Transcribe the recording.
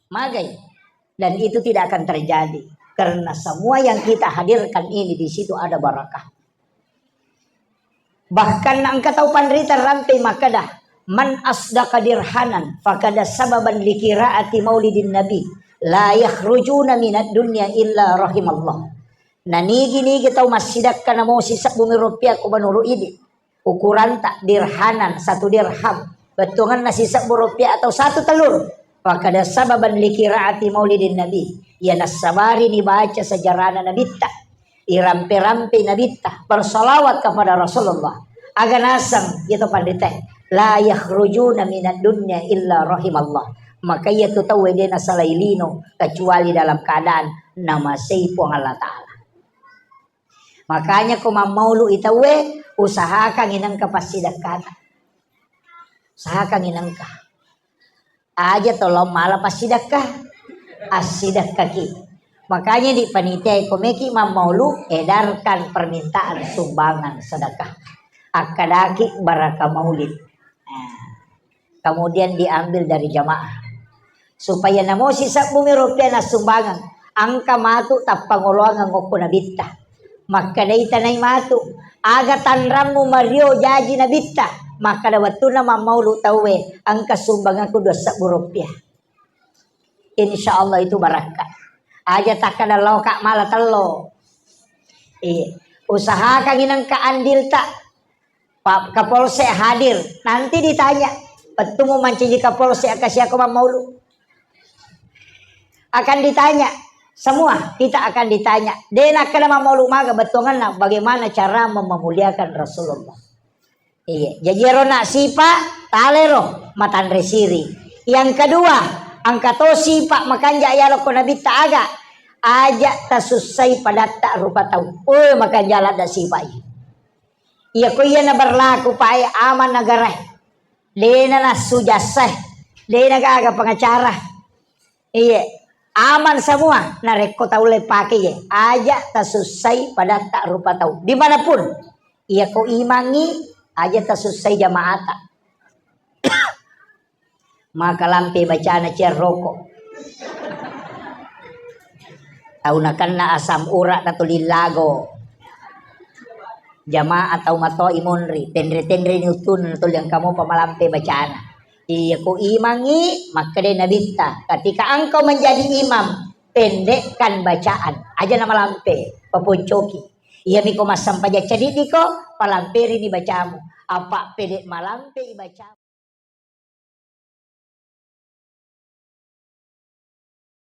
Magai. Dan itu tidak akan terjadi karena semua yang kita hadirkan ini di situ ada barakah. Bahkan angka tahu pandrita rantai makadah man asdaqa dirhanan fakada sababan likiraati maulidin nabi la yakhrujuna minad dunya illa rahimallah. Nanigi-nigi tahu masjidak kana mau sisa bumi rupiah ko banuru ini ukuran tak dirhanan 1 dirham betungan nasi sak rupiah atau 1 telur fakada sababan likiraati maulidin nabi ya nasabari dibaca sejarah nabi tak irampe-rampe nabi tak bersolawat kepada Rasulullah agar nasam gitu pandita la yakhrujuna minad dunya illa rahimallah. Maka ia tu tahu dia nasalailino kecuali dalam keadaan nama seipu Allah Ta'ala. Makanya kau mau lu itawe usahakan inang kapasidakan. Usahakan inang ka. Aja tolong malah pasidakah asidak kaki. Makanya di panitia komeki mau lu edarkan permintaan sumbangan sedekah. Akadaki baraka maulid. Kemudian diambil dari jamaah. Supaya namo sisa bumi rupiah na sumbangan angka matu tapangolongan ngoko nabita maka daita nay matu aga tanramu mario jaji nabita maka dawatu na mamaulu tawe angka sumbangan ku 2 rupiah insyaallah itu barakat aja takana loka mala tello usahakan inang kaandil tak Pak Kapolsek hadir nanti ditanya petumu mancing Kapolsek kasih aku mamaulu akan ditanya semua kita akan ditanya dena kana maulu maga betongan bagaimana cara memuliakan Rasulullah jajero nak sipa talero matan resiri yang kedua angkato sipa makanja ayalo ko nabi taaga aja tasusai pada tak rupa tahu makan jalan da sipa iya ko iya na berlaku pae aman negara dena na sujasah dena aga pengacara aman semua nareko tahu lepake ya aja tasusai pada tak rupa tahu dimanapun ia ko imangi aja tasusai jamaata maka lampe bacaan cer rokok tahu nakanna asam urat atau lilago jamaah atau mato imunri tendre nutun atau yang kamu pamalampe bacaan iya ko imangi maka dia nabita ketika engkau menjadi imam pendekkan bacaan aja nama lampe papuncoki iya miko masam paja cedit ko palamperi ni bacamu apa pendek malampe bacamu